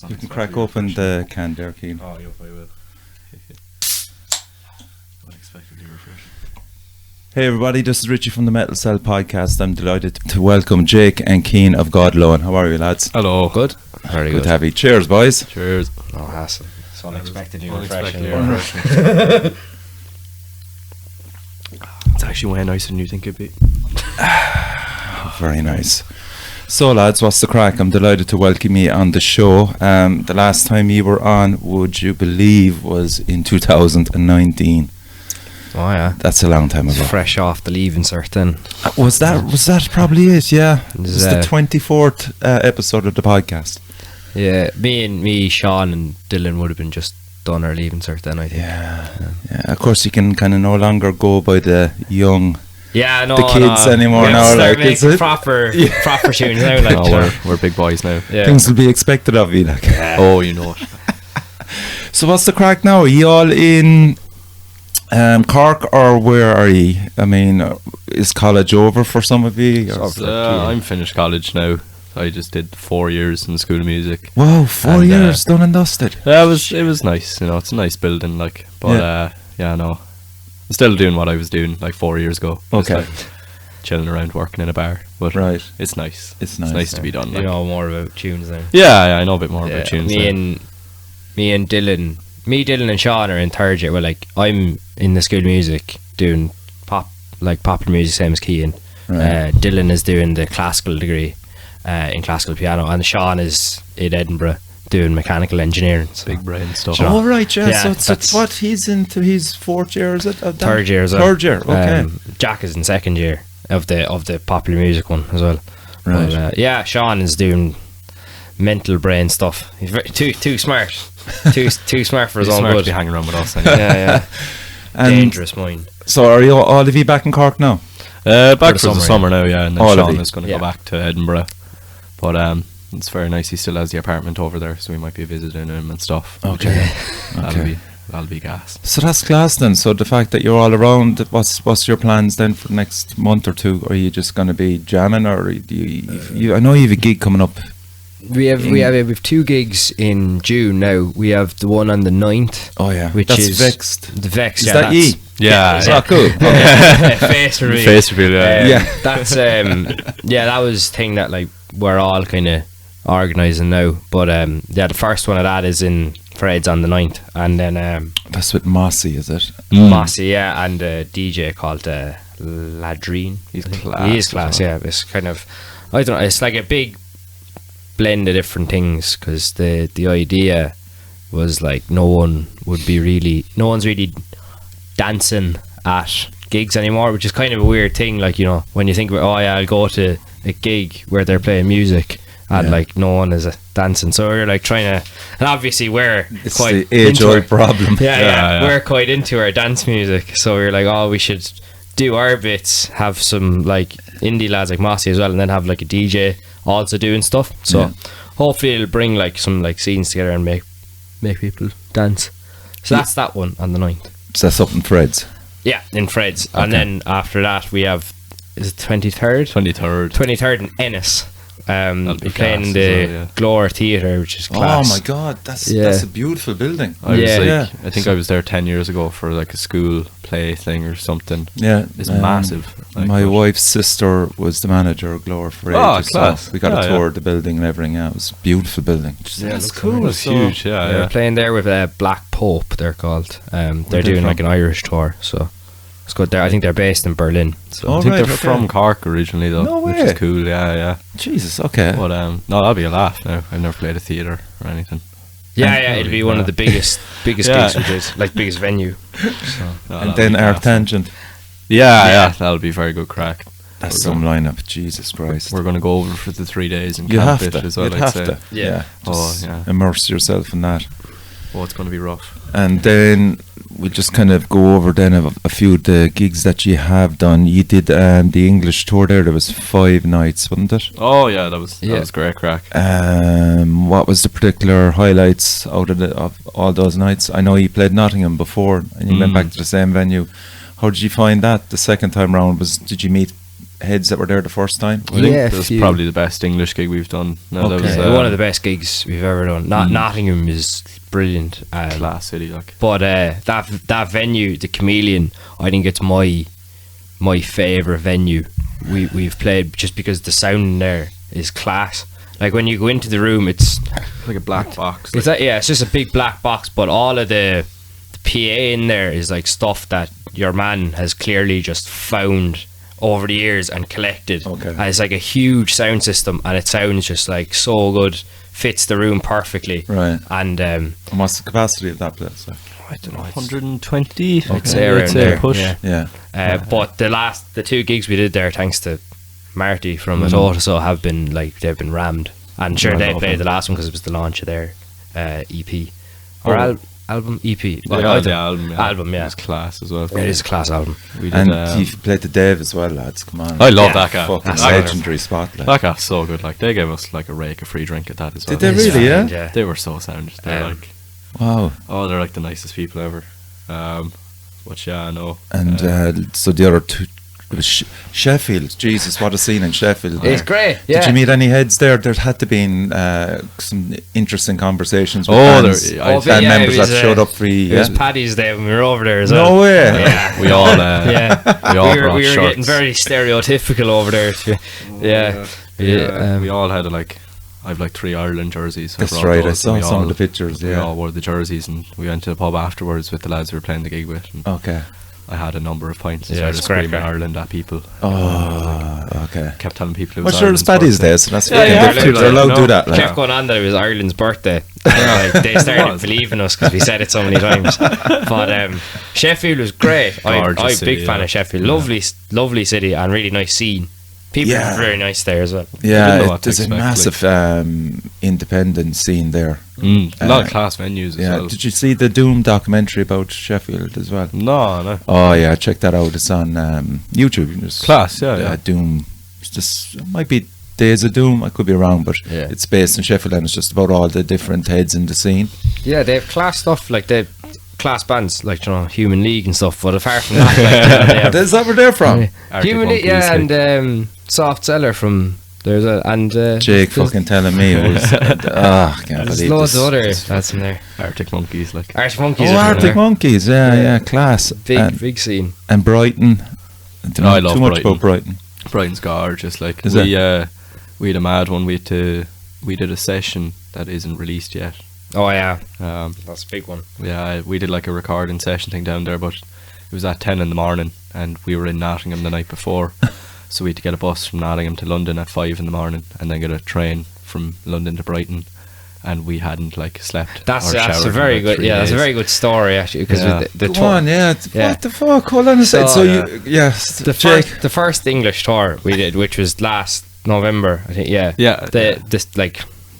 You can crack open the can there, Cian. Oh, yep, I will. Unexpectedly refreshing. Hey everybody, this is Richie from the Metal Cell Podcast. I'm delighted to welcome Jake and Cian of God Alone. How are you, lads? Hello. Good. Very Good good. to have you. Cheers, boys. Cheers. No hassle. It's unexpectedly Unexpectedly refreshing. refreshing. It's actually way nicer than you think it'd be. Very nice. So, lads, what's the crack? I'm delighted to welcome you on the show. The last time you were on, would you believe, was in 2019. Oh yeah. That's a long time ago. Fresh off the leave insert then. Was that probably it? Yeah. This It's is, the 24th episode of the podcast. Yeah, me, Cian and Dylan would have been just done our leave insert then, I think. Yeah. Of course, you can kind of no longer go by the young. Yeah, no, The kids anymore we have now, to start like, is making it? proper tunes now, like. No, we're big boys now. yeah. Things will be expected of you, like. Oh, you know it. So what's the crack now? Are you all in Cork, or where are you? I mean, is college over for some of you? Or- I'm finished college now. I just did 4 years in the School of Music. Whoa, 4 And, years done and dusted. It was nice, you know, it's a nice building, like, but yeah, no. I'm still doing what I was doing like 4 years ago. Just, Okay. like, chilling around working in a bar. But Right. it's nice. It's It's nice, nice to be done. You Like. know more about tunes now. Yeah, I know a bit more Yeah, about tunes. me and Dylan and Sean are in third year. Well, like, I'm in the School of Music doing popular music, same as Cian. Right. Dylan is doing the classical degree in classical piano, and Sean is in Edinburgh doing mechanical engineering. So. Big brain stuff. Oh, right, yeah. Yeah, So it's that's- what he's into his fourth year, is it? Of that? Third year as well. Third year, okay. Jack is in second year of the popular music one as well. Right. But, yeah, Sean is doing mental brain stuff. He's too smart. too smart for his He's own smart to good. be hanging around with us. Anyway. Yeah. And Dangerous mind. so are you all of you back in Cork now? Back the for the summer, summer now, yeah, and then All of Sean you. is going to Yeah. go back to Edinburgh. But it's very nice. He still has the apartment over there, so we might be visiting him and stuff. Okay. That'll be gas. So that's class then. So the fact that you're all around, what's your plans then for the next month or two? Are you just going to be jamming, or do you? I know you have a gig coming up. We have 2 gigs in June now. We have the one on the 9th. Oh yeah, Which that's is Vexed. the Vex. Is yeah, that that's- ye? Yeah, Oh, cool. Face reveal. Face reveal, yeah. Yeah. That's that was thing that like we're all kind of organising now. But the first one of that is in Fred's on the 9th, and then That's with Mossy, is it? Mossy, yeah, and a DJ called Ladrine. He's I think. class He is as class, well. yeah. It's kind of, I don't know. It's like a big blend of different things, because the idea was like no one's really dancing at gigs anymore, which is kind of a weird thing. Like, you know, when you think about, oh yeah, I'll go to a gig where they're playing music and Yeah. like no one is dancing. So we're like trying to, and obviously we're It's quite the age-old into it. problem. Yeah, Yeah. we're quite into our dance music, so we're like, oh, we should do our bits, have some like indie lads like Mossy as well, and then have like a DJ also doing stuff. So Yeah. hopefully it'll bring like some like scenes together and make people dance. So that's that one on the 9th. So that's up in Fred's. Yeah, in Fred's. And Okay. then after that we have, is it 23rd? 23rd. 23rd in Ennis. That'll be We're playing class the as well, yeah. Glore Theatre, which is class. Oh my God, that's Yeah. a beautiful building. I was Yeah. I think I was there 10 years ago for like a school play thing or something. Yeah, It's massive. Like, my but- wife's sister was the manager of Glore for Oh, ages. class. So we got Yeah, a tour yeah. of the building and everything. Yeah, it was a beautiful building. Yeah, That's it looks cool. It's So- huge, yeah. We're playing there with Black Pope, they're called. They're they doing from? like an Irish tour, so it's good. I think they're based in Berlin. So Oh, I think right, they're okay. from Cork originally though, No which way. is cool. Yeah. Jesus, okay. But no, that'll be a laugh. Now I've never played a theatre or anything. yeah, it'll be one of the biggest Yeah. gigs we did, like biggest venue. So No, and that'll then be our class. tangent. Yeah, that'll be very good crack. That's We're some lineup. Jesus Christ. We're going to go over for the 3 days and You camp have it to. as well. You'd I'd have say. to. Yeah. Oh, Just yeah. immerse yourself in that. Oh, it's going to be rough. And then we'll just kind of go over then a few of the gigs that you have done. You did the English tour there. There was 5 nights, wasn't it? Oh yeah, that was Yeah. great crack. What was the particular highlights out of all those nights? I know you played Nottingham before, and you went back to the same venue. How did you find that the second time round? Did you meet heads that were there the first time? I think Yeah, that was few. probably the best English gig we've done. No, that Okay. was One of the best gigs we've ever done. Nottingham is brilliant. class city, like. But that venue, the Chameleon, I think it's my favourite venue we've played, just because the sound in there is class. Like when you go into the room, it's Like a black box. it's like, it's just a big black box, but all of the PA in there is like stuff that your man has clearly just found over the years and collected. Okay. And it's like a huge sound system, and it sounds just like so good, fits the room perfectly. Right. And And what's the capacity of that place? Like? I don't know, 120. I'd say around there. push. Yeah. Yeah. But the 2 gigs we did there, thanks to Marty from so have been like, they've been rammed. And sure, Right, they okay. played the last one because it was the launch of their EP or album EP. Well, I the don't- album, yeah. It was class as well. It is a class album. We did, And you've played the Dave as well, lads. Come on. I love Yeah, that guy. Fucking That's legendary spot. Like. That guy's so good. Like, they gave us like a rake of free drink at that as well. Did they It's really? fine, Yeah. They were so sound. They're like, Wow. they're like the nicest people ever. But yeah, I know. And so the other two, it was Sheffield. Jesus, what a scene in Sheffield. It's great. Yeah. Did you meet any heads there? There had to be some interesting conversations with Oh, bands, there- Oh, band yeah, it members was, that showed up free. It was Yeah. Paddy's Day when we were over there as well. No way. Yeah. we all, Yeah. we all we brought were shirts. getting very stereotypical over there. Yeah. We all had I've like 3 Ireland jerseys. That's for all right. I those, saw and we some of all- the pictures. We Yeah. all wore the jerseys, and we went to the pub afterwards with the lads we were playing the gig with. And Okay. I had a number of pints. Yeah, Yeah, it's just crack, screaming crack. Ireland at people. Oh, okay. Kept telling people it Well, was sure, it's Ireland's Paddy's birthday. Day, so that's Yeah, fucking you have different. to, They're allowed like, to do that. Like. Kept going on that it was Ireland's birthday. Like, they started believing us because we said it so many times. But Sheffield was great. I'm Gorgeous a big city, fan yeah. of Sheffield. Lovely city and really nice scene. People Yeah. are very nice there as well. I didn't know Yeah, what to there's a expect, massive independent scene there. A lot of class venues as Yeah. well. Did you see the Doom documentary about Sheffield as well? No. Oh yeah, check that out. It's on YouTube. You can just Class, yeah. Doom. It's just, it might be Days of Doom. I could be wrong, but Yeah. it's based in Sheffield, and it's just about all the different heads in the scene. Yeah, they have class stuff, like they have class bands, like, you know, Human League and stuff. But apart from that, like, they have Is that where they're from? Arctic Human League, Monkeys, yeah, like- and Soft Seller from there's a and Jake there's- fucking telling me it was. I can't There's believe loads this. of other lads in there. Arctic Monkeys, like. Arctic Monkeys. Oh, are from Arctic there. Monkeys, yeah, class. Big scene. And Brighton. I don't No, know I love too much Brighton. about Brighton. Brighton's gorgeous. Like, Is we had a mad one. We did a session that isn't released yet. Oh yeah, That's a big one. Yeah, we did like a recording session thing down there, but it was at 10 in the morning, and we were in Nottingham the night before. So we had to get a bus from Nottingham to London at 5 in the morning, and then get a train from London to Brighton, and we hadn't like slept. That's or a showered very in about good. 3 Yeah, that's a days. very good story actually. Because Yeah. the Go tour, on, yeah. Yeah. What the fuck? Hold on a second. So, So, you, yes, the first English tour we did, which was last November, I think. Yeah, Yeah.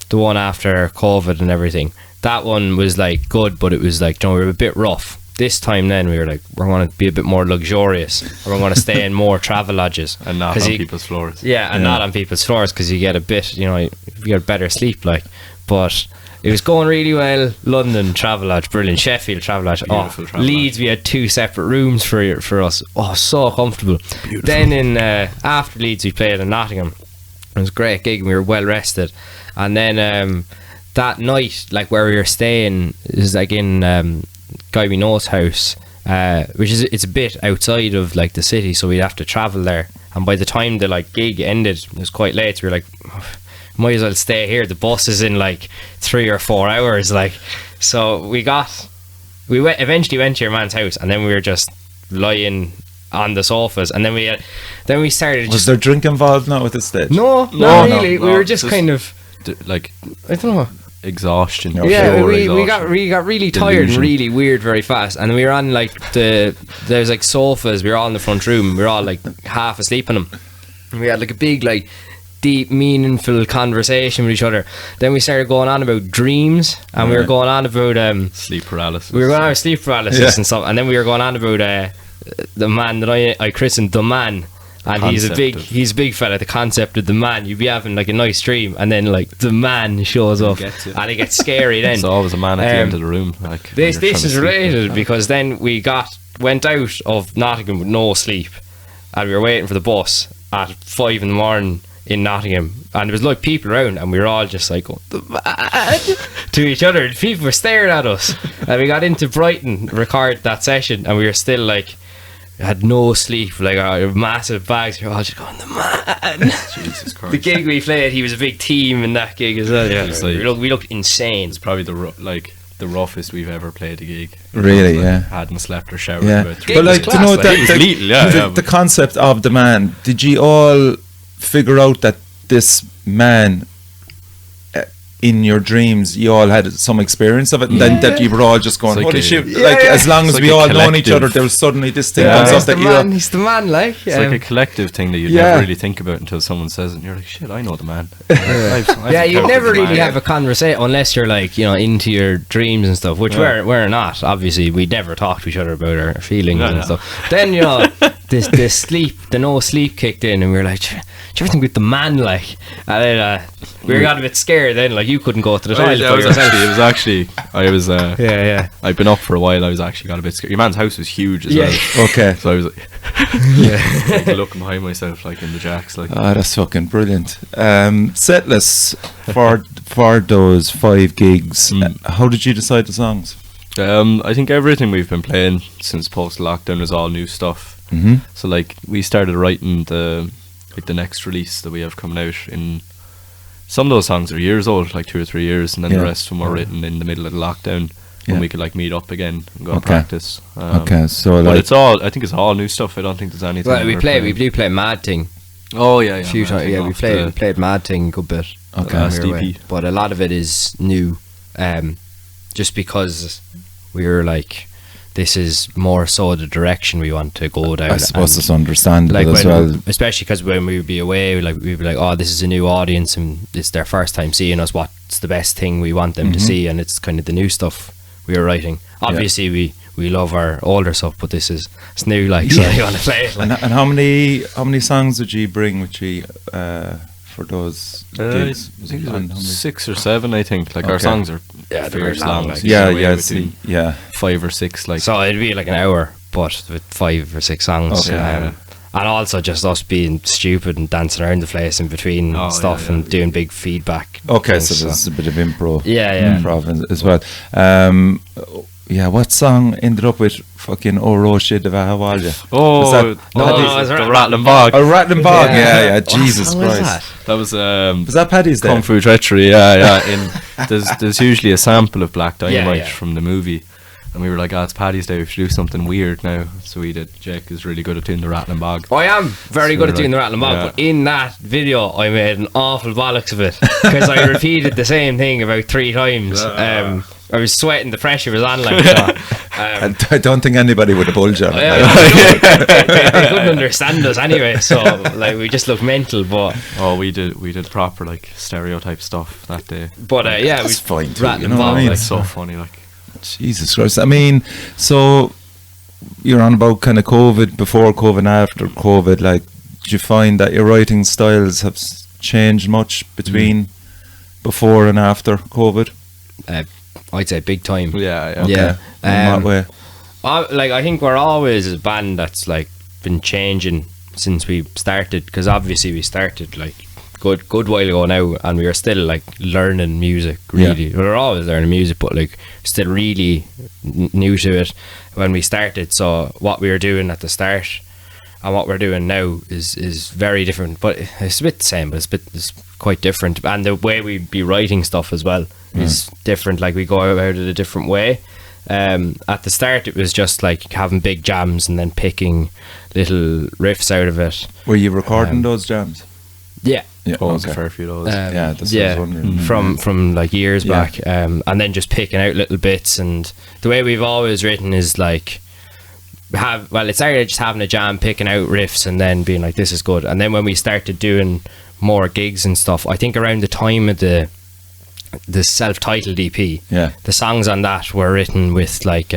The one after COVID and everything. That one was like good, but it was like, you know, we were a bit rough. This time then we were like, we're going to be a bit more luxurious, or we're going to stay in more travel lodges And not 'Cause on you- people's floors. Yeah, and not on people's floors, because you get a bit, you know, you get better sleep, like. But it was going really well. London Travelodge, brilliant. Sheffield Travelodge, Beautiful Travelodge. Leeds, we had 2 separate rooms for us. Oh, so comfortable. Then in after Leeds, we played in Nottingham. It was a great gig, and we were well rested. And then that night, like where we were staying, is like in Guy we know's house, which is, it's a bit outside of like the city, so we'd have to travel there. And by the time the like gig ended, it was quite late. So we were like, might as well stay here. The bus is in like 3 or 4 hours. Like, so eventually went to your man's house, and then we were just lying on the sofas, and then we started. was Just, there drink involved now at this stage? no, No, not no, really. no, we were just just- kind of, Like I don't know. exhaustion. No, Yeah, pure we exhaustion. got really tired and Delusion. really weird very fast, and we were on like there's like sofas. We were all in the front room. We were all like half asleep on them. And we had like a big like deep meaningful conversation with each other. Then we started going on about dreams, and we were Right. going on about Sleep paralysis. we were going on about sleep paralysis Yeah. and stuff, and then we were going on about the man that I christened the man. And he's a Concept of- big fella. The concept of the man. You'd be having like a nice dream, and then like the man shows up, gets you. and it gets scary. Then There's always a man at the Um, end of the room. Like when this you're trying to is sleep. related because then we went out of Nottingham with no sleep, and we were waiting for the bus, at 5 a.m. in Nottingham, and there was like people around, and we were all just like going, "The man," to each other. People were staring at us, and we got into Brighton, record that session, and we were still like, had no sleep, like our massive bags. We were all just going, "The man." Jesus Christ. The gig we played, he was a big team in that gig as well. Yeah, It's like- we looked insane. It's probably the roughest we've ever played a gig. Really, Like, yeah. Hadn't slept or showered Yeah, about 3 but like, days. you know, class, that, like, the, lethal, yeah, the, yeah. the concept of the man. Did you all figure out that this man, in your dreams, you all had some experience of it, and then that you were all just going, It's like "Holy a- shit!" Yeah, like yeah. as long It's as like we a all known each collective- other, there was suddenly this thing Yeah. comes He's up the that you. man. He's the man. Like, It's like a collective thing that you Yeah. never really think about until someone says it, and you're like, "Shit, I know the man." I've yeah, you encountered never the really man. have a conversation unless you're like, you know, into your dreams and stuff, which we're not. Obviously, we never talk to each other about our feelings and No. stuff. Then, you know, the no sleep kicked in, and we were like, "Do you ever think with the man?" Like, and then we got a bit scared. Then, like, you couldn't go to the toilet. It by was yourself. actually, I was, Yeah. I'd been up for a while. I was actually got a bit scared. Your man's house was huge as Yeah. well. Okay. So I was like, Yeah. looking behind myself, like in the jacks, like. Ah, that's fucking brilliant. Set list for those 5 gigs. How did you decide the songs? I think everything we've been playing since post lockdown is all new stuff. Mm-hmm. So like we started writing the next release that we have coming out in. Some of those songs are years old, like 2 or 3 years, and then Yeah. the rest of them were written in the middle of the lockdown when Yeah. we could like meet up again and go and Okay. practice. Okay, so But like, I think it's all new stuff. I don't think there's anything. Well, we we're do playing. play Mad Thing Oh yeah, a few times. Yeah, we played Mad Thing a good bit. Okay. when Last we were EP. away. But a lot of it is new, just because we were like, this is more so the direction we want to go down. I suppose and it's understandable like as when, well. especially because when we'd be away, like we'd be like, oh, this is a new audience and it's their first time seeing us. What's the best thing we want them to see? And it's kind of the new stuff we were writing. Obviously, we love our older stuff, but it's new. Like, so you want to play it. Like, And how many songs did you bring with you for those gigs? I think it was And like how many- 6 or 7. I think like our Okay. songs are Yeah, they're fierce long, long. like- so you Yeah, get away yeah, between see, yeah. 5 or 6. Like so it'd be like an hour, but with 5 or 6 songs. Okay. Yeah. And also just us being stupid and dancing around the place in between Oh, stuff yeah, yeah. and doing big feedback. Okay, things, so there's a bit of improv. Yeah. Improv as well. Yeah, what song ended up with fucking "Oh Roshi de Vahawalia"? Oh, Was that- No, Paddy's- no, it's the Rattling Bog. Oh, Rattling Bog. Yeah, What Jesus song was Christ. that? That was Was that Paddy's Day? Kung Fu Treachery. Yeah. There's usually a sample of Black Dynamite yeah. from the movie, and we were like, it's Paddy's Day. We should do something weird now. So we did. Jake is really good at doing the Rattling Bog. I am very So good at we're doing the like- Rattling Bog, yeah. but in that video I made an awful bollocks of it because I repeated the same thing about 3 times. I was sweating, the pressure was on like I don't think anybody would have bulged on it. they couldn't understand us anyway, so like we just looked mental. But We did proper like stereotype stuff that day. yeah, That's we fine too, Rattling you know what I Bog, mean? like, It's so funny. Like Jesus Christ. I mean, so you're on about kind of COVID, before COVID, after COVID. Like, do you find that your writing styles have changed much between before and after COVID? I'd say big time. yeah. Yeah. In what way? Like I think we're always a band that's like been changing since we started, because obviously we started like good while ago now, and we are still like learning music really. We're always learning music, but like still really new to it when we started. So what we were doing at the start and what we're doing now is very different, but it's a bit the same, but it's quite different. And the way we'd be writing stuff as well is different. Like we go about it a different way. At the start it was just like having big jams and then picking little riffs out of it. Were you recording those jams? Yeah. Yeah, It was a okay. fair few of those. Yeah, that's what I was wondering. from like years Yeah. back, and then just picking out little bits. And the way we've always written is like it started just having a jam, picking out riffs, and then being like, this is good. And then when we started doing more gigs and stuff, I think around the time of the self-titled EP, Yeah. the songs on that were written with like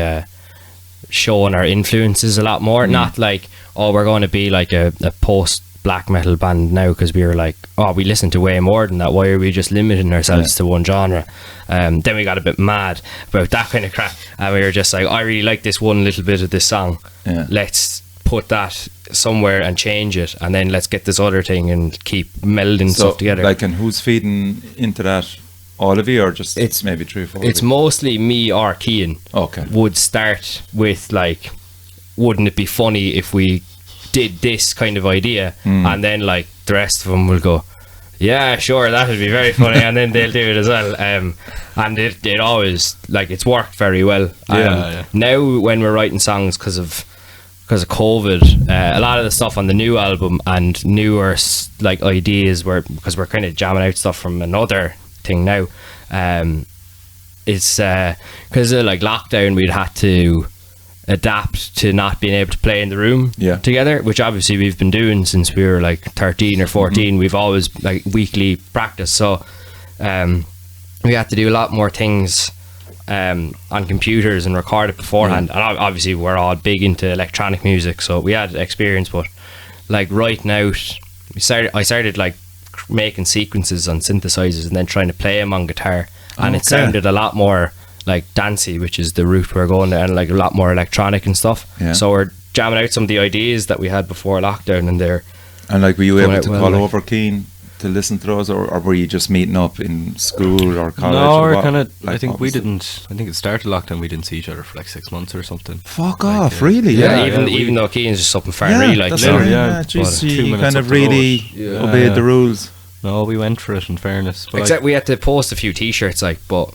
showing our influences a lot more, not like, oh, we're going to be like a post black metal band now, because we were like, oh, we listen to way more than that, why are we just limiting ourselves to one genre? Then we got a bit mad about that kind of crap, and we were just like, I really like this one little bit of this song, Yeah. let's put that somewhere and change it, and then let's get this other thing and keep melding stuff together. Like, and who's feeding into that? All of you, or just it's maybe 3 or 4? It's mostly me or Cian. Okay. Would start with like, wouldn't it be funny if we did this kind of idea, and then like the rest of them will go, yeah, sure, that would be very funny, and then they'll do it as well. And it always, like, it's worked very well. Now when we're writing songs because of COVID, a lot of the stuff on the new album and newer like ideas because we're kind of jamming out stuff from another thing now. It's because of like lockdown, we'd had to adapt to not being able to play in the room together, which obviously we've been doing since we were like 13 or 14. We've always like weekly practice, so we had to do a lot more things on computers and record it beforehand. And obviously we're all big into electronic music, so we had experience, but like writing out, I started like making sequences on synthesizers and then trying to play them on guitar, and it sounded a lot more like dancey, which is the route we're going down, and like a lot more electronic and stuff. So we're jamming out some of the ideas that we had before lockdown, and they're like, were you able to call over Cian to listen to those, or were you just meeting up in school or college? No, we're kind of, I think it started lockdown, we didn't see each other for like 6 months or something. Fuck off, really? Even though Cian's just up in Farnley, like, that's so, you kind of really obeyed the rules. No, we went for it, in fairness. But except we had to post a few t-shirts, like, but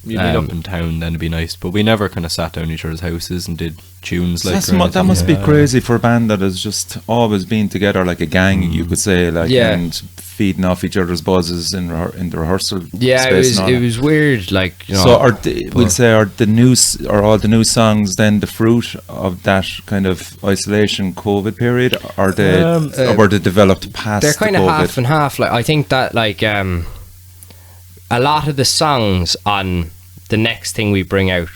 you meet up in town, then it'd be nice. But we never kind of sat down in each other's houses and did tunes like that must be crazy for a band that has just always been together like a gang, you could say, like, and feeding off each other's buzzes in the rehearsal space. It was weird, like, you know. So are the new songs then the fruit of that kind of isolation COVID period? Are they or were they developed past? They're kind of COVID? half and half. Like, I think that like a lot of the songs on the next thing we bring out,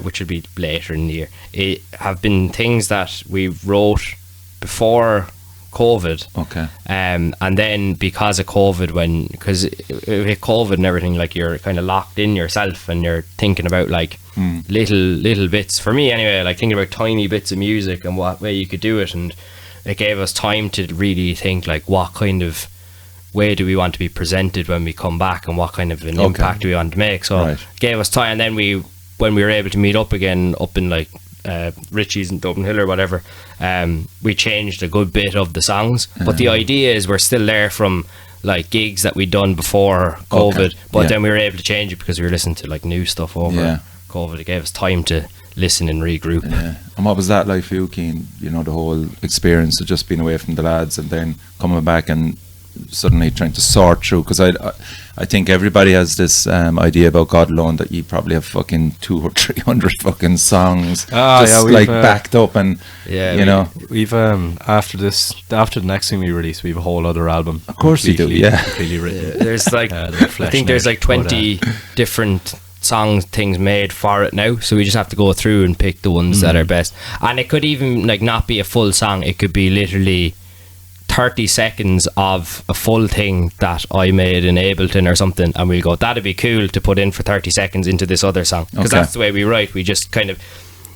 which will be later in the year, have been things that we wrote before COVID. Okay. And then because of COVID, because with COVID and everything, like, you're kind of locked in yourself and you're thinking about like little bits, for me anyway, like thinking about tiny bits of music and what way you could do it, and it gave us time to really think like, what kind of way do we want to be presented when we come back, and what kind of an impact do we want to make. So it gave us time, and then when we were able to meet up again up in like Richie's in Dublin Hill or whatever, we changed a good bit of the songs, but the ideas were still there from like gigs that we'd done before COVID, but then we were able to change it because we were listening to like new stuff over COVID. It gave us time to listen and regroup. And what was that like for you, Cian? You know, the whole experience of just being away from the lads and then coming back and suddenly trying to sort through, because I think everybody has this idea about God Alone that you probably have fucking 200 or 300 fucking songs like backed up, and you know, we've after the next thing we release, we have a whole other album. Of course you do, completely written. There's like I think there's like 20 different songs, things made for it now, so we just have to go through and pick the ones that are best. And it could even like not be a full song, it could be literally 30 seconds of a full thing that I made in Ableton or something, and we'll go, that'd be cool to put in for 30 seconds into this other song, because that's the way we write. We just kind of,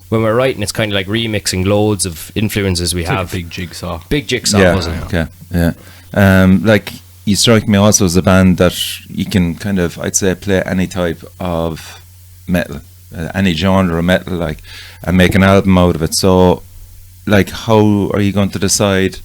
when we're writing, it's kind of like remixing loads of influences we have. Like a big jigsaw puzzle. Like, you strike me also as a band that you can kind of, I'd say, play any type of metal, any genre of metal, like, and make an album out of it. So like, how are you going to decide,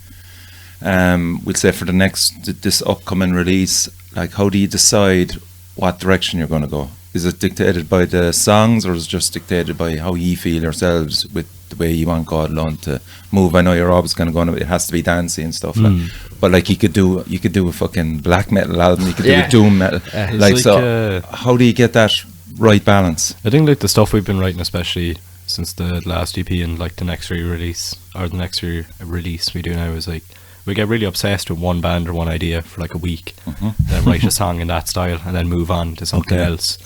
we'll say for this upcoming release, like, how do you decide what direction you're going to go? Is it dictated by the songs, or is it just dictated by how you feel yourselves with the way you want God Alone to move? I know you're always going to go, it has to be dancey and stuff, like, but like you could do a fucking black metal album, you could do a doom metal, how do you get that right balance? I think like the stuff we've been writing, especially since the last EP and like the next release we do now, is like, we get really obsessed with one band or one idea for like a week, then write a song in that style and then move on to something else.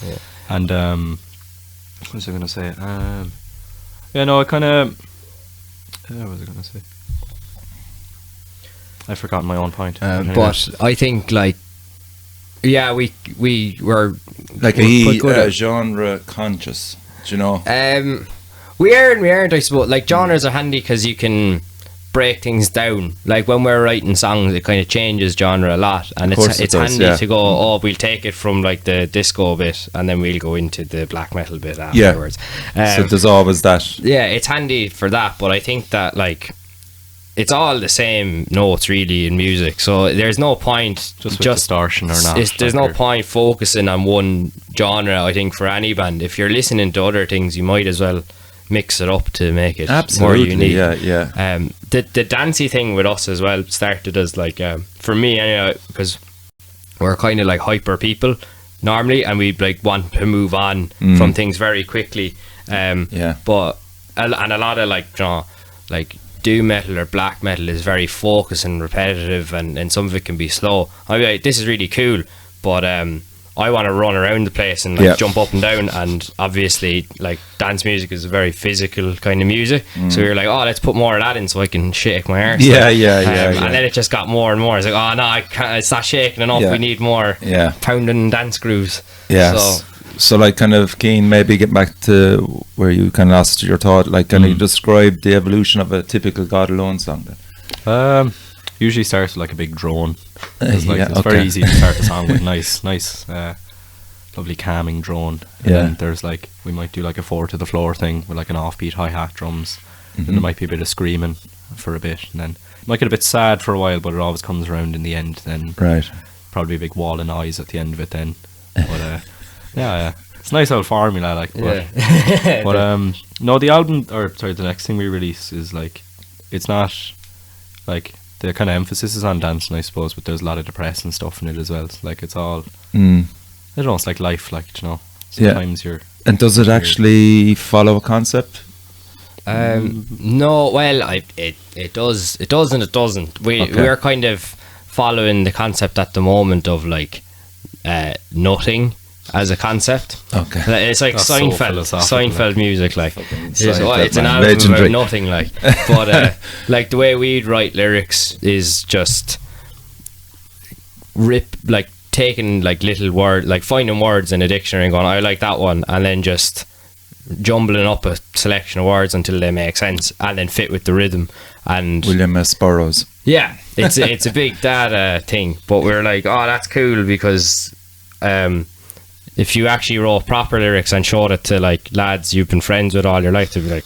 And what was I going to say? I kind of, what was I going to say? I've forgotten my own point. But I think like, we were like genre conscious, do you know? We aren't, I suppose. Like, genres are handy because you can break things down. Like when we're writing songs, it kind of changes genre a lot, and Of course it's it does, handy yeah. to go, oh, we'll take it from like the disco bit and then we'll go into the black metal bit afterwards. So there's always that. Yeah, it's handy for that, but I think that like it's all the same notes really in music, so there's no point Just with distortion or not. there's no point focusing on one genre. I think for any band, if you're listening to other things, you might as well mix it up to make it more unique. Yeah. The dancey thing with us as well started as like for me anyway, because we're kind of like hyper people normally, and we like want to move on from things very quickly. But a lot of like, you know, like doom metal or black metal is very focused and repetitive, and some of it can be slow. I'm like, this is really cool, but I want to run around the place and like jump up and down, and obviously like dance music is a very physical kind of music, so we were like, oh, let's put more of that in so I can shake my arse. And then it just got more and more. It's like, oh no, I can't, it's not shaking enough, we need more pounding dance grooves. So like kind of keen, maybe get back to where you kind of lost your thought, like kind of describe the evolution of a typical God Alone song then. Usually starts with like a big drone. It's very easy to start a song with nice, lovely calming drone. And then there's like, we might do like a 4 to the floor thing with like an offbeat hi-hat drums. And there might be a bit of screaming for a bit, and then it might get a bit sad for a while, but it always comes around in the end. Then probably a big wall and eyes at the end of it then. But it's a nice old formula, like. But no, the album, or sorry, the next thing we release is like, it's not like, the kind of emphasis is on dancing, I suppose, but there's a lot of depressing stuff in it as well. Like it's all, I don't know, it's like life, like, you know. Sometimes you're. And does it actually follow a concept? No, well, it does and it doesn't. We're kind of following the concept at the moment of like nothing as a concept. It's like That's Seinfeld music, like it's an album Legendary. about nothing, like. But like the way we'd write lyrics is just taking like little word, like finding words in a dictionary and going, I like that one, and then just jumbling up a selection of words until they make sense and then fit with the rhythm. And William S. Burroughs. Yeah, it's a big data thing, but we're like, oh, that's cool, because if you actually wrote proper lyrics and showed it to like lads you've been friends with all your life, they'd be like,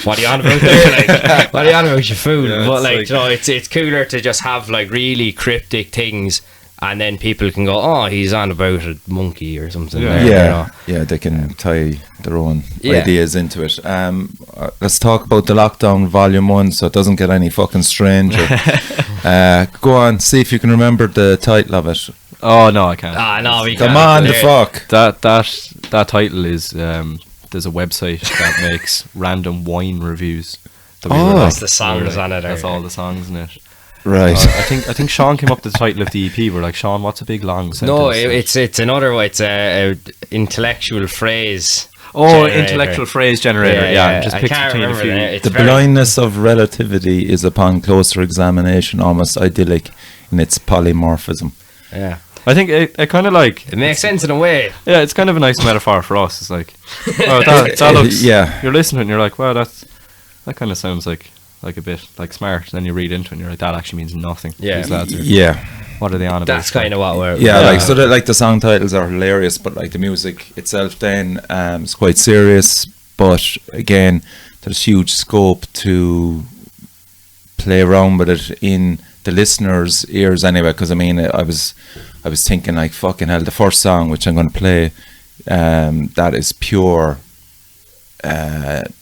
what are you on about there? Like, what are you on about, you fool? But like, you know, it's cooler to just have like really cryptic things, and then people can go, oh, he's on about a monkey or something. They can tie their own ideas into it. Let's talk about the Lockdown Volume 1, so it doesn't get any fucking stranger. Go on, see if you can remember the title of it. Oh no, I can't. No, we can't. Come on, the fuck. That title is there's a website that makes random wine reviews. That's the songs on it. That's all the songs in it. Right. I think Cian came up with the title of the EP. We're like, Cian, what's a big long sentence? No, it's another one. It's a intellectual phrase. Oh, intellectual phrase generator. Yeah, just picked between a few. The blindness of relativity is upon closer examination almost idyllic in its polymorphism. Yeah. I think it kind of like, it makes sense in a way. Yeah, it's kind of a nice metaphor for us. It's like, oh, that looks. You're listening and you're like, wow, that kind of sounds like a bit like smart. Then you read into it and you're like, that actually means nothing. Yeah. These lads are, what are they on about? That's kind of what we're. Like so that, like the song titles are hilarious, but like the music itself then is quite serious. But again, there's huge scope to play around with it in the listeners' ears anyway, because I mean I was thinking like, fucking hell, the first song which I'm going to play, that is pure like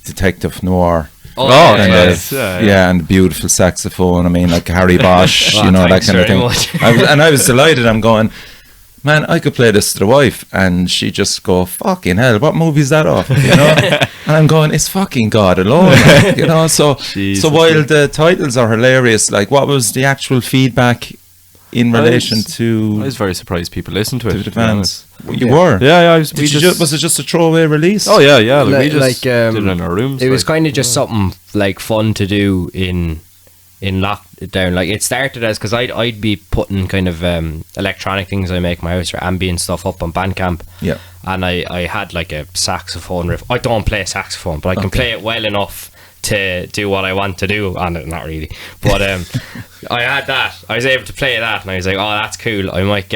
detective noir. And beautiful saxophone. I mean, like Harry Bosch, you know, that kind of thing. I was delighted. I'm going, man, I could play this to the wife and she just go, fucking hell, what movie's that off? You know? And I'm going, it's fucking God Alone, like, you know. So while the titles are hilarious, like, what was the actual feedback in relation to? I was very surprised people listened to it. The fans. You were? Yeah. Was it just a throwaway release? Oh yeah. We just did it in our rooms. It was kind of just something like fun to do in lockdown. Like it started as, because I'd be putting kind of electronic things I make in my house or ambient stuff up on Bandcamp. Yeah. And I had like a saxophone riff. I don't play saxophone, but I can play it well enough to do what I want to do on it. Not really, but I had that. I was able to play that, and I was like, oh, that's cool. I might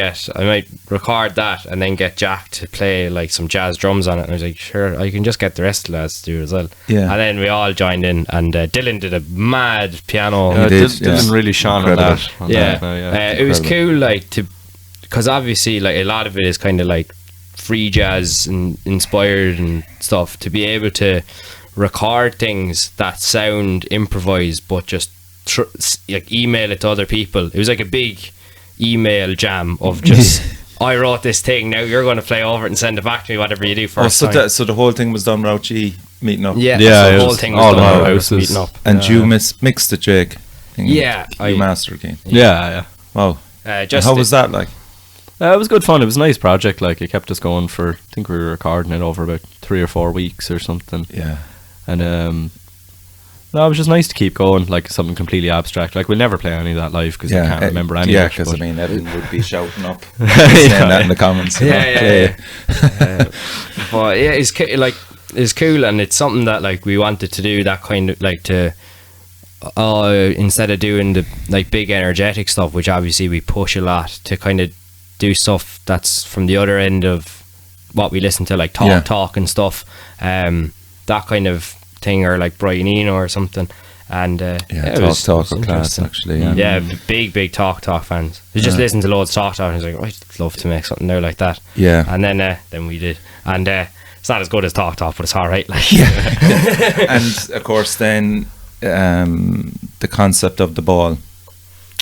record that and then get Jack to play like some jazz drums on it. And I was like, sure, I can just get the rest of the lads to do it as well. Yeah. And then we all joined in, and Dylan did a mad piano. Dylan really shone on that. It was cool, like, because obviously, like, a lot of it is kind of like free jazz and inspired and stuff. To be able to record things that sound improvised, but just like email it to other people. It was like a big email jam of just I wrote this thing, now you're going to play over it and send it back to me, whatever you do first time. So the whole thing was done without you meeting up. So the whole thing was done without us meeting up. And you mixed it, Jake. Yeah, you mastered it. Yeah. Wow. How was that like? It was good fun. It was a nice project. Like, it kept us going for, I think we were recording it over about 3 or 4 weeks or something. Yeah. And no, it was just nice to keep going, like something completely abstract. Like, we'll never play any of that live because I can't remember any of it. Yeah, because I mean, everyone would be shouting up, saying that in the comments. But yeah, it's cool, and it's something that, like, we wanted to do, that kind of, like, to instead of doing the, like, big energetic stuff, which obviously we push a lot, to kind of do stuff that's from the other end of what we listen to, like talk and stuff, that kind of thing, or like Brian Eno or something. And talk or class, actually. Big talk fans. We just listened to loads of talk, and I was like, I'd love to make something now like that. Yeah. And then we did, and it's not as good as talk, but it's all right. Like, and of course, then the concept of the ball.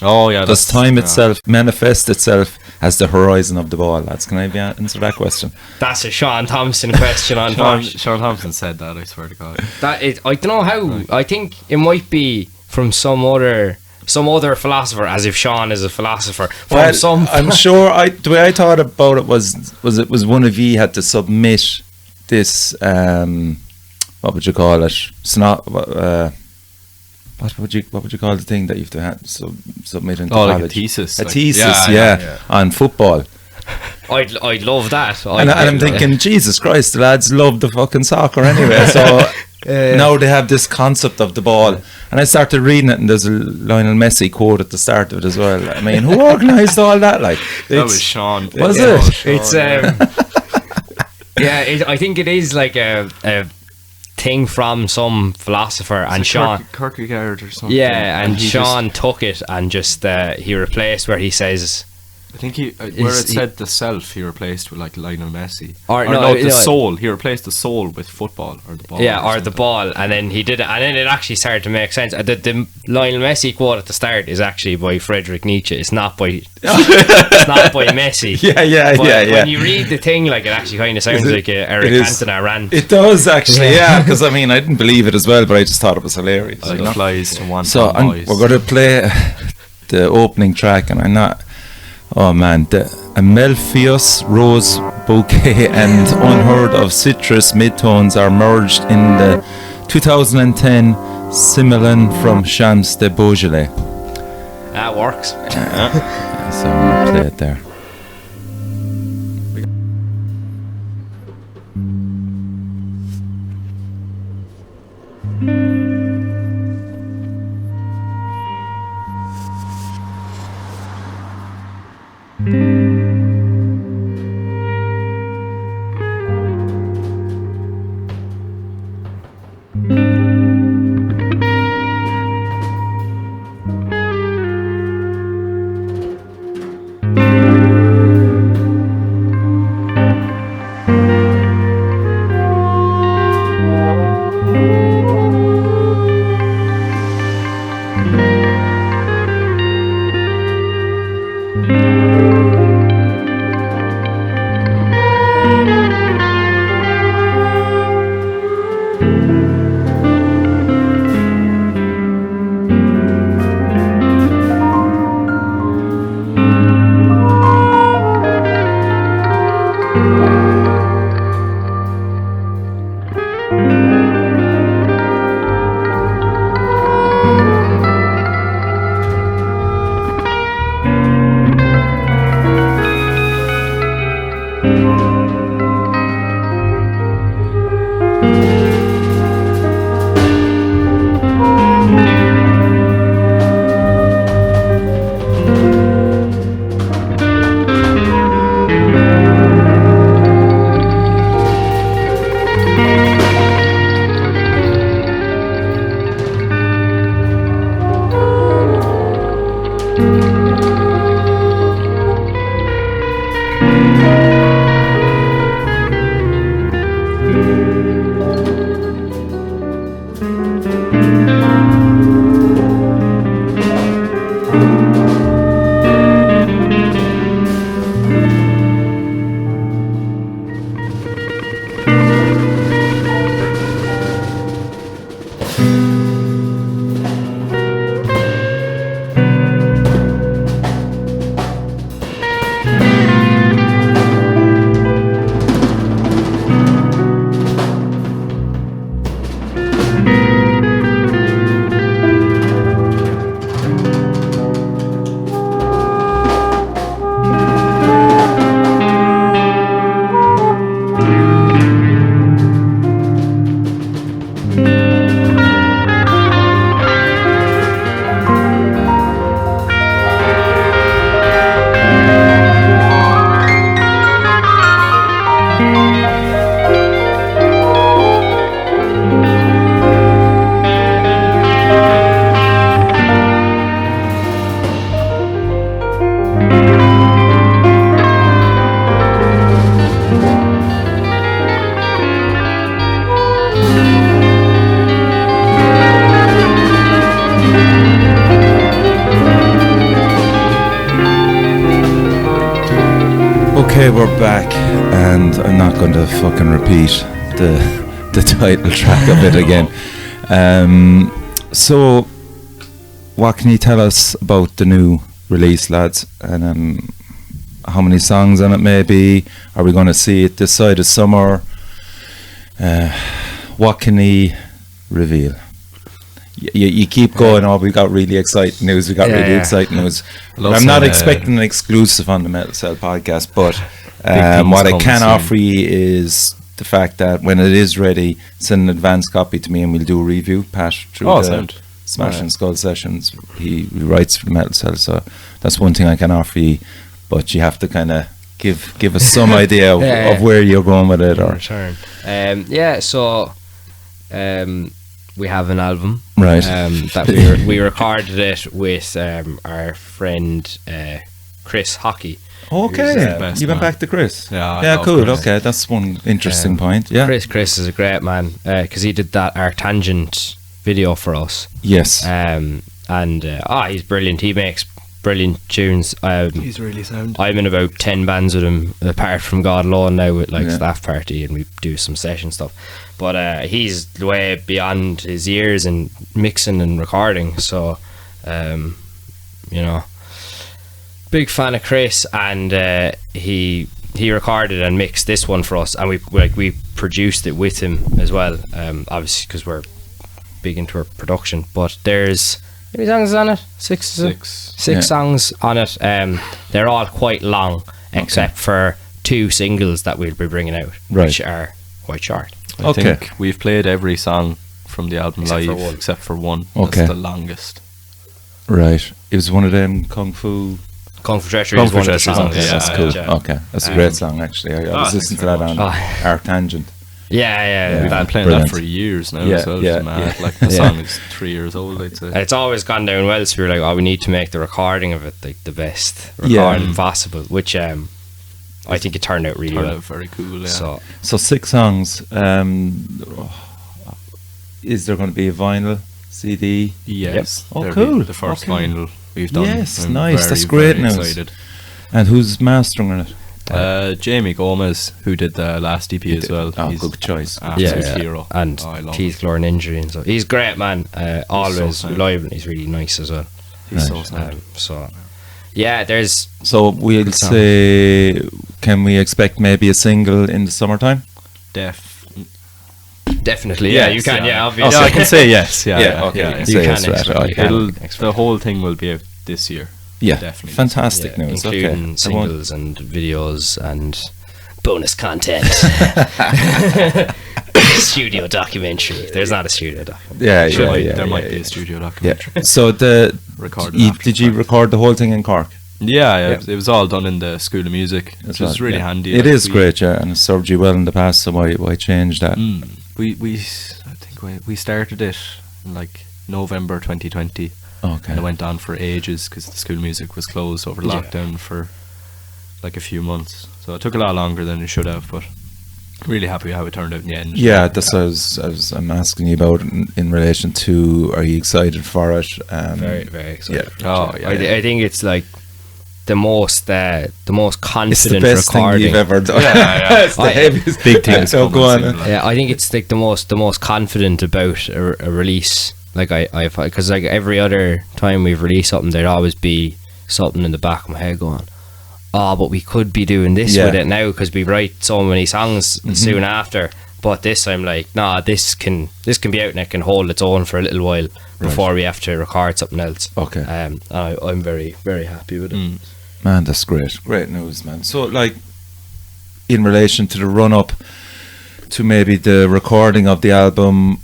Oh yeah. Does time itself manifest itself as the horizon of the ball, lads? Can I answer that question? That's a Sean Thompson question on Sean Thompson said that, I swear to God. I don't know how. I think it might be from some other philosopher, as if Sean is a philosopher. I'm sure. The way I thought about it was it was one of you had to submit this. What would you call it? What would you call the thing that you have to submit into college? Like a thesis. On football. I'd love that. And I'm thinking, Jesus Christ, the lads love the fucking soccer anyway. So now they have this concept of the ball. And I started reading it, and there's a Lionel Messi quote at the start of it as well. I mean, who organised all that? Like, that was Sean. Was it? Sean, it's I think it is like a thing from some philosopher, and Sean Kierkegaard or something. Yeah, and Sean took it and just he replaced where he says, I think where it said the self, he replaced with like Lionel Messi. The soul. He replaced the soul with football, or the ball. Yeah, or the ball, and then he did it, and then it actually started to make sense. The Lionel Messi quote at the start is actually by Friedrich Nietzsche. It's not by Messi. Yeah. When you read the thing, like, it actually kind of sounds like a Eric Cantona rant. It does actually, because I mean, I didn't believe it as well, but I just thought it was hilarious. Like flies to one. So we're going to play the opening track, and I'm not. Oh man, the Amelpheus rose bouquet and unheard of citrus midtones are merged in the 2010 Similan from Champs de Beaujolais. That works. So I'm gonna play it there. Okay, we're back, and I'm not going to fucking repeat the title track of it again. So, what can you tell us about the new release, lads? And how many songs on it maybe? Are we going to see it this side of summer? What can he reveal? You keep going. Oh, we got really exciting news. Exciting news. I'm not expecting an exclusive on the Metal Cell podcast, but what I can offer you is the fact that when it is ready, send an advance copy to me and we'll do a review. Pat through the Smash and Skull sessions. He writes for the Metal Cell, so that's one thing I can offer you. But you have to kind of give us some idea of where you're going with it. Or return. We have an album, right? That we recorded it with our friend Chris Hockey. Okay, you went back to Chris. Yeah, cool. Chris. Okay, that's one interesting point. Yeah, Chris is a great man because he did that Our Tangent video for us. Yes, he's brilliant. He makes brilliant tunes. He's really sound. I'm in about 10 bands with him, apart from God Alone now with Staff Party, and we do some session stuff. But he's way beyond his years in mixing and recording. So, big fan of Chris, and he recorded and mixed this one for us, and we produced it with him as well. Obviously, because we're big into our production. But there's how many songs on it? Six songs on it. They're all quite long, except for 2 singles that we'll be bringing out, which are quite short. I think we've played every song from the album live except for one. That's the longest. Right. It was one of them Kung Fu Treachery is one of the songs. Okay, that's cool. Okay, that's a great song actually. I was listening to that on Our Tangent. Yeah. We've been playing that for years now. Like the song is 3 years old, I'd say. It's always gone down well, so we were like, we need to make the recording of it like the best recording possible, which I think it turned out really well. Very cool. Yeah. So 6 songs. Is there going to be a vinyl CD? Yes. Yep. Oh, cool. The first vinyl we've done. Yes, nice. That's great news. Excited. And who's mastering it? Jamie Gomez, who did the last EP as well. He's good choice. Absolute hero. And teeth, claw and injury, and so he's great, man. Always reliable, and he's really nice as well. He's so sound. There's. So we'll say, can we expect maybe a single in the summertime? Definitely, you can. Obviously. I can say yes. You can. The whole thing will be out this year. Yeah, definitely. Fantastic news. Including singles and videos and bonus content. Studio documentary. There's not a studio documentary. There might be a studio documentary. Yeah. So did you record the whole thing in Cork? Yeah. It was all done in the School of Music, which is really handy. It is great, and it served you well in the past. So why change that? I think we started it in like November 2020. Okay. And it went on for ages because the school music was closed over lockdown for like a few months. So it took a lot longer than it should have, but really happy how it turned out in the end. Yeah, that's what I'm asking you about in relation to, are you excited for it? Very, very excited. Yeah. Oh, yeah. I think it's like the most confident It's the best recording thing you've ever done. Yeah. It's the heaviest Big things. So go on. Yeah, I think it's like the most confident about a release. Like because like every other time we've released something, there'd always be something in the back of my head going, "Oh, but we could be doing this with it now because we write so many songs soon after." But this, I'm like, nah, this can be out and it can hold its own for a little while before we have to record something else. Okay. I'm very, very happy with it. Man, that's great news, man. So like, in relation to the run up to maybe the recording of the album,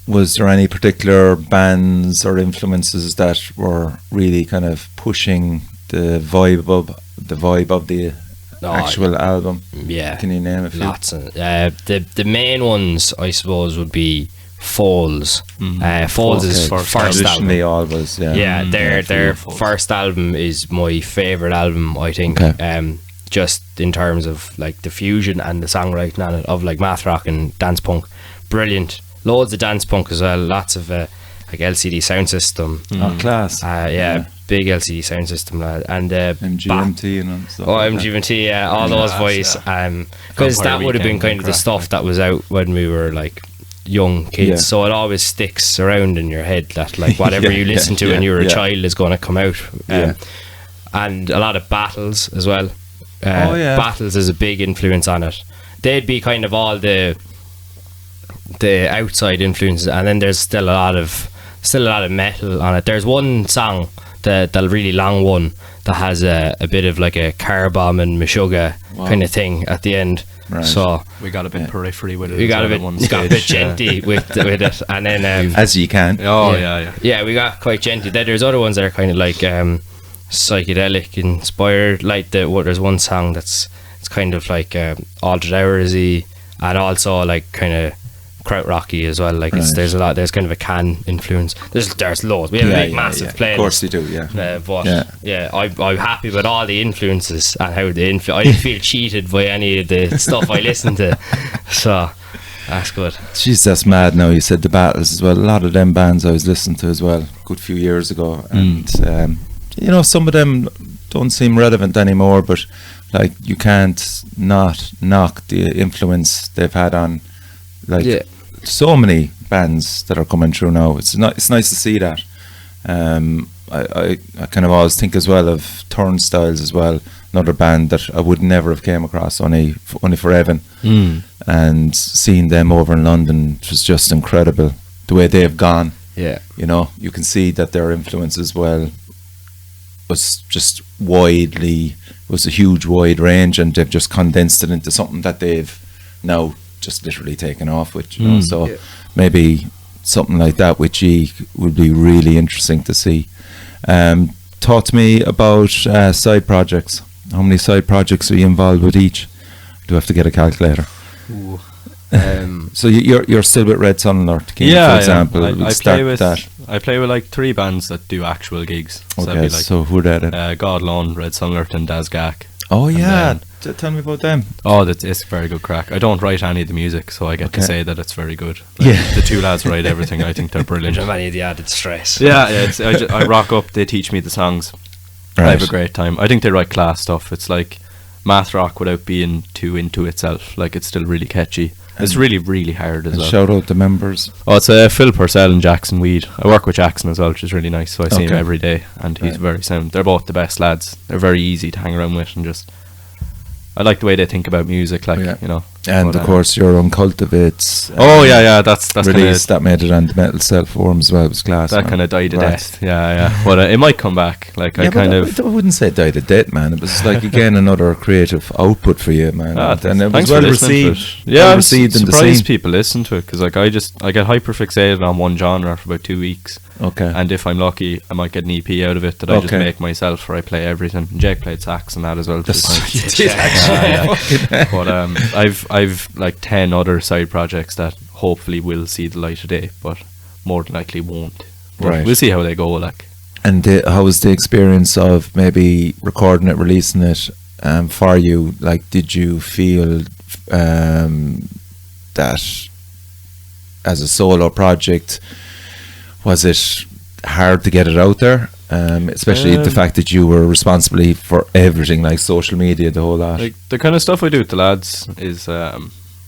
was there any particular bands or influences that were really kind of pushing the vibe of the actual album? Yeah. Can you name a few? Lots of the main ones, I suppose, would be Falls. Falls is first album. Traditionally always, Yeah, their Falls. first album is my favourite album, I think. Okay. Just in terms of like the fusion and the songwriting on it of like math rock and dance punk. Brilliant. Loads of dance punk as well. Lots of like LCD sound system. Oh, class. Big LCD sound system. And MGMT and stuff. Like that. MGMT, yeah, all those boys. Because that would have been kind of the stuff that was out when we were like young kids. Yeah. So it always sticks around in your head that like whatever you listen to when you were a child is going to come out. And a lot of Battles as well. Battles is a big influence on it. They'd be kind of all the outside influences, and then there's still a lot of metal on it. There's one song, the really long one, that has a bit of like a car bomb and Meshuggah kind of thing at the end. Right. So We got a bit periphery with it. we got a bit stage. genty with it, and then As you can. Oh yeah. yeah, we got quite genty. Then there's other ones that are kind of like psychedelic inspired. Like there's one song it's kind of like Altered Hoursy, and also like kind of krautrocky as well. Like there's kind of a Can influence. There's loads. We have a big massive playlist. Of course you do, yeah. But I'm happy with all the influences and how they influence. I didn't feel cheated by any of the stuff I listened to, so that's good. Jeez, that's mad now. You said the Battles as well. A lot of them bands I was listening to as well, a good few years ago. And, some of them don't seem relevant anymore, but like you can't not knock the influence they've had on so many bands that are coming through now. It's nice to see that. I kind of always think as well of Turnstiles as well, another band that I would never have came across only for Evan. And seeing them over in London was just incredible, the way they've gone. Yeah, you can see that their influence as well was a huge wide range, and they've just condensed it into something that they've now just literally taken off with, so maybe something like that with G would be really interesting to see. Talk to me about side projects. How many side projects are you involved with each? Do I have to get a calculator? So you're still with Red Sun Alert, for example. I play with like 3 bands that do actual gigs. Okay, so who are they then? God Lawn, Red Sun Alert and Dazgak. Oh yeah, tell me about them. Oh, it's very good crack. I don't write any of the music, so I get to say that it's very good. Yeah. The 2 lads write everything. I think they're brilliant. Don't have any of the added stress. I rock up, they teach me the songs. Right. I have a great time. I think they write class stuff. It's like math rock without being too into itself. Like, it's still really catchy. It's really, really hard as well. Shout out the members. Oh, it's Phil Purcell and Jackson Weed. I work with Jackson as well, which is really nice. So I see him every day, and he's very sound. They're both the best lads. They're very easy to hang around with, and just I like the way they think about music, And of course, your Uncultivates. That's release that made it on the Metal Cell forum as well. It was class. That kind of died a death. But it might come back. I wouldn't say it died a death, man. It was like again another creative output for you, man. And it was well received. Yeah, I'm surprised people listen to it, because I get hyper fixated on one genre for about 2 weeks. Okay. And if I'm lucky, I might get an EP out of it that I just make myself, where I play everything. And Jake played sax and that as well. But I've like 10 other side projects that hopefully will see the light of day, but more than likely won't. But Right. we'll see how they go. Like, And how was the experience of maybe recording it, releasing it for you? Like, did you feel that as a solo project, was it hard to get it out there? Especially the fact that you were responsible for everything, like social media, the whole lot. like the kind of stuff I do with the lads is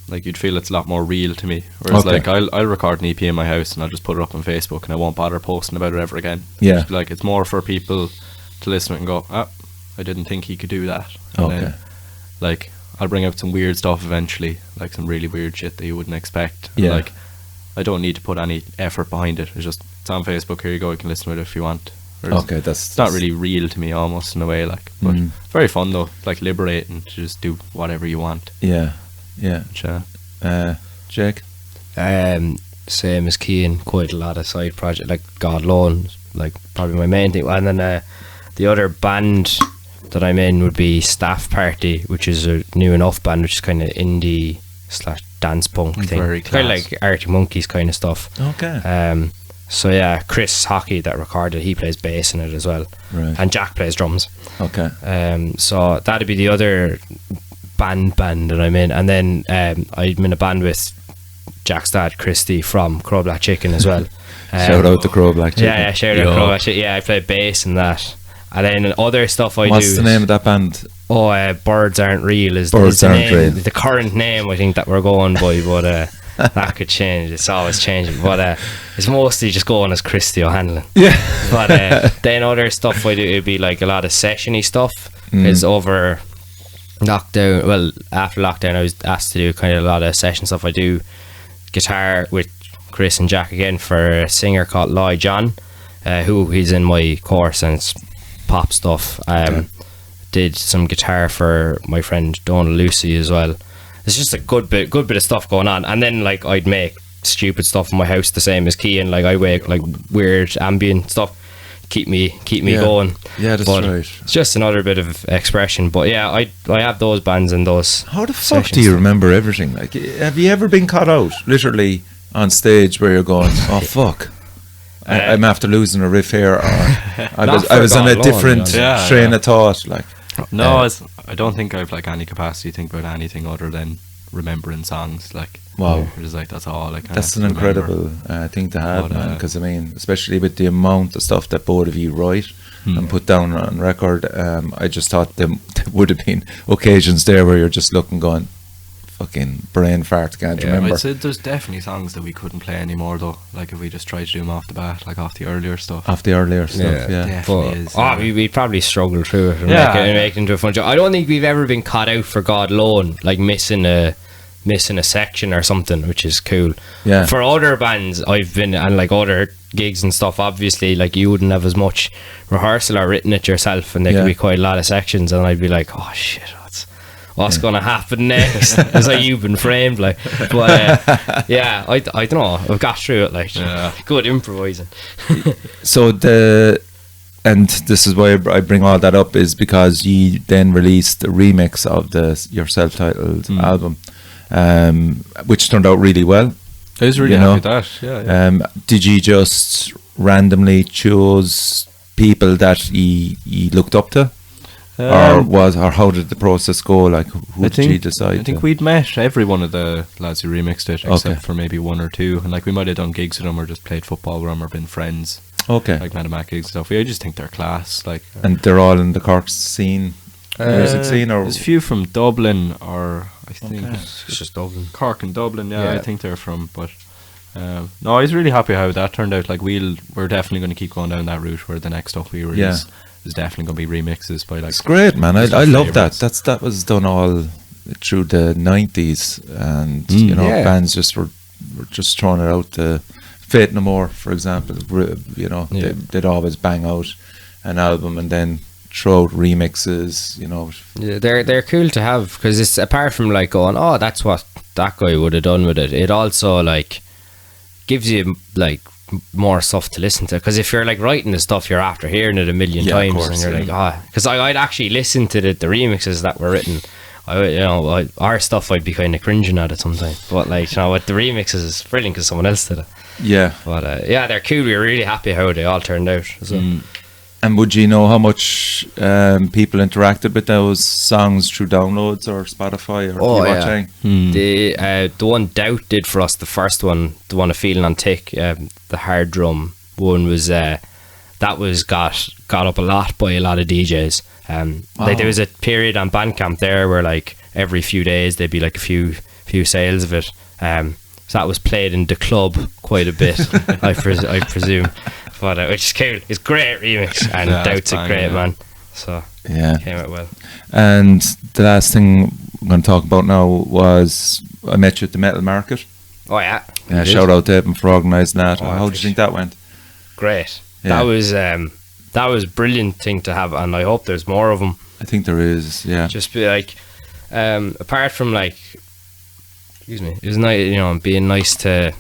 like you'd feel it's a lot more real to me. Whereas Okay. like I'll record an EP in my house and I'll just put it up on Facebook and I won't bother posting about it ever again. Yeah. Just, like it's more for people to listen to it and go, I didn't think he could do that. And Okay. then, like I'll bring out some weird stuff eventually, like some really weird shit that you wouldn't expect. And, Yeah. like I don't need to put any effort behind it. It's on Facebook. Here you go. You can listen to it if you want. Whereas Okay, it's not really real to me, almost in a way. Like, but Mm. very fun though. Like liberating to just do whatever you want. Yeah, yeah. Which, Jake? Same as Cian, quite a lot of side project, like God Lone, like probably my main thing. And then the other band that I'm in would be Staff Party, which is a new enough band, which is kind of indie / dance punk thing. Very Kind of class. like Arctic Monkeys kind of stuff. Okay. So yeah, Chris Hockey that recorded, he plays bass in it as well, Right. and Jack plays drums. Okay. So that'd be the other band that I'm in, and then I'm in a band with Jack's dad, Christy from Crow Black Chicken as well. Shout out to Crow Black Chicken. Yeah, shout out Crow Black Chicken. Yeah, I play bass in that. And then other stuff I do. What's the name of that band? Birds Aren't Real is Birds the Aren't name, Real. the current name I think that we're going by, but that could change. It's always changing, but it's mostly just going as Christy O'Hanlon. Yeah. But then other stuff I do, it'd be like a lot of sessiony stuff. Is over lockdown. Well, after lockdown, I was asked to do kind of a lot of session stuff. I do guitar with Chris and Jack again for a singer called Lloyd John, who he's in my course and it's pop stuff. Did some guitar for my friend Donald Lucy as well. It's just a good bit of stuff going on. And then like I'd make stupid stuff in my house the same as Cian. Like I make like weird ambient stuff, keep me going. Yeah, that's But right. it's just another bit of expression. But yeah, I have those bands and those. How the fuck sessions. do you remember everything? Like, have you ever been caught out, literally, on stage where you're going, oh, fuck, I'm after losing a riff here, or I was on a God different Lord, yeah. train of thought, like. no, I don't think I've like any capacity to think about anything other than remembering songs. Like, Wow. it's like that's all. Like, That's an incredible thing to have, But, man. Because I mean, especially with the amount of stuff that both of you write and put down on record, I just thought there would have been occasions there where you're just looking, going, "Fucking brain fart, can't remember." I'd say there's definitely songs that we couldn't play anymore though. Like if we just tried to do them off the bat, like off the earlier stuff. Off the earlier stuff, yeah. Definitely is. We probably struggle through it and Yeah. make it into a fun show. I don't think we've ever been caught out for God Alone, like missing a section or something, which is cool. Yeah. For other bands I've been, and like other gigs and stuff, obviously like you wouldn't have as much rehearsal or written it yourself, and there could be quite a lot of sections, and I'd be like, oh shit, what's going to happen next? It's like you've been framed, like. But yeah, I don't know, I've got through it, like. Good improvising. So and this is why I bring all that up, is because you then released a remix of your self-titled album, which turned out really well. I was really you happy know. with that. Yeah. Did you just randomly choose people that you looked up to, or how did the process go? Like, who did you decide? I think we'd met every one of the lads who remixed it, except Okay. for maybe one or two, and like we might have done gigs with them or just played football with them or been friends. Okay. Like met them at gigs and stuff. I just think they're class. Like, And they're all in the Cork scene, music scene, or there's a few from Dublin, or I think It's just Dublin. Cork and Dublin. Yeah, Yeah. I think they're from. But no, I was really happy how that turned out. Like we're definitely going to keep going down that route where the next stuff we release is definitely going to be remixes by like. it's great, man. I our love that. favourites. That was done all through the 90s, and you know, Yeah. bands just were just throwing it out. Fate No More, for example, you know, they'd always bang out an album and then throw out remixes, you know. Yeah, they're cool to have, because it's, apart from like going, oh, that's what that guy would have done with it, it also like gives you like more stuff to listen to, because if you're like writing the stuff, you're after hearing it a million Yeah, of times, course, and you're yeah. like, because I'd actually listen to the remixes that were written. Our stuff I'd be kind of cringing at it sometimes, but like, you know what, the remixes is brilliant because someone else did it. Yeah. But yeah, they're cool. We were really happy how they all turned out. So. And would you know how much people interacted with those songs through downloads or Spotify or watching? The one Doubt did for us, the first one, the one of Feeling on Tick, the hard drum one was that was got up a lot by a lot of DJs. Like there was a period on Bandcamp there where like every few days there'd be like a few sales of it. So that was played in the club quite a bit, I presume. But which is cool. It's a great remix, and Doubt's a great man. So came out well. And the last thing I'm going to talk about now was I met you at the Metal Market. Oh yeah. Shout out to Evan for organising that. Oh, how do you think that went? Great. Yeah. That was a brilliant thing to have, and I hope there's more of them. I think there is. Yeah. Just be like, apart from like, excuse me, it was nice, being nice to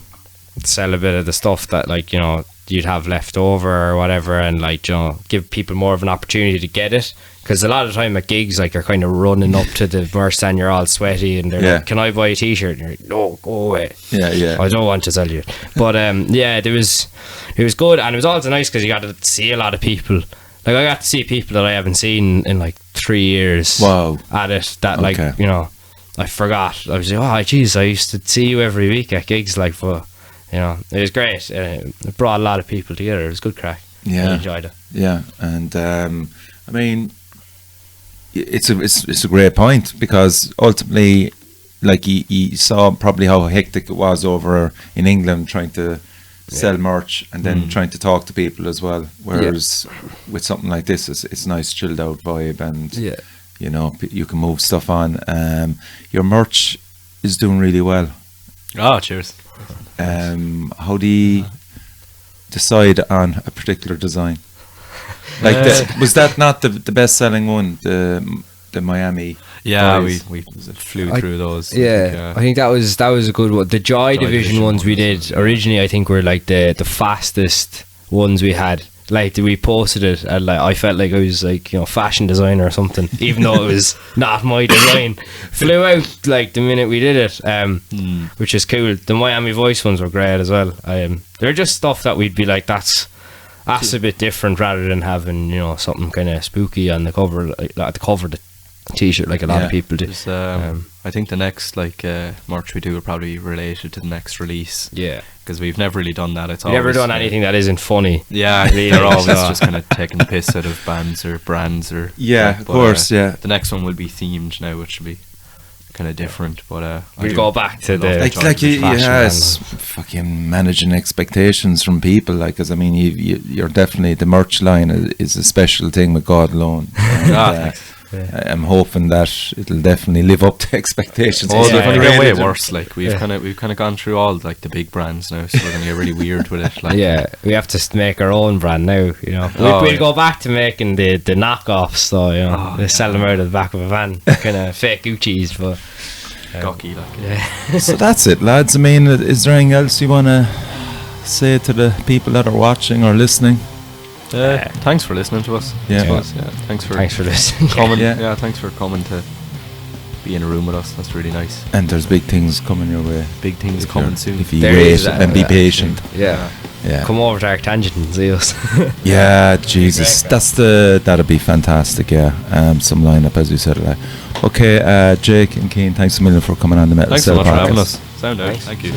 sell a bit of the stuff that like you'd have left over or whatever, and like give people more of an opportunity to get it, because a lot of the time at gigs like you're kind of running up to the merch stand, you're all sweaty and they're like, can I buy a t-shirt? And you're like, no, go away. I don't want to sell you it. But it was good, and it was also nice because you got to see a lot of people. Like I got to see people that I haven't seen in like 3 years. Wow. At it, that like I forgot. I was like, oh geez, I used to see you every week at gigs, like, but it was great. It brought a lot of people together. It was good crack. I enjoyed it. Yeah, and I mean, it's a great point, because ultimately, like you saw probably how hectic it was over in England trying to sell merch and then trying to talk to people as well. Whereas with something like this, it's nice chilled out vibe, and you can move stuff on. Your merch is doing really well. Oh, cheers. How do you decide on a particular design? Like was that not the best selling one, the Miami? Yeah, boys? we flew through those. I think that was a good one. The Joy Division ones we did originally, I think, were like the fastest ones we had. Like we posted it, and like I felt like I was like fashion designer or something, even though it was not my design. Flew out like the minute we did it, which is cool. The Miami Voice ones were great as well. They're just stuff that we'd be like, that's a bit different, rather than having something kind of spooky on the cover, like at the cover of the t-shirt, like a lot of people do. I think the next merch we do will probably be related to the next release. Yeah, because we've never really done that. It's never done anything that isn't funny. Yeah, they're always just kind of taking the piss out of bands or brands or of course. The next one will be themed now, which will be kind of different, but we'll go back to the it's fucking managing expectations from people, like, because I mean you're definitely, the merch line is a special thing with God alone. And, I'm hoping that it'll definitely live up to expectations. They've only got way worse. Like we've kind of gone through all like the big brands now, so we're gonna get really weird with it. Like, we have to make our own brand now. We'll go back to making the knockoffs. So they sell them out of the back of a van, kind of fake Gucci's, but cocky like. So that's it, lads. I mean, is there anything else you want to say to the people that are watching or listening? Thanks for listening to us. Thanks for listening. Coming. Thanks for coming to be in a room with us. That's really nice. And there's big things coming your way. Big things coming soon. If you wait and be patient. Yeah. Come over to Arc Tangent and see us. Jesus, that'd be fantastic. Some lineup, as we said. Okay, Jake and Cian, thanks a million for coming on the Metal Thanks so much for having us. Sound out. Thank you.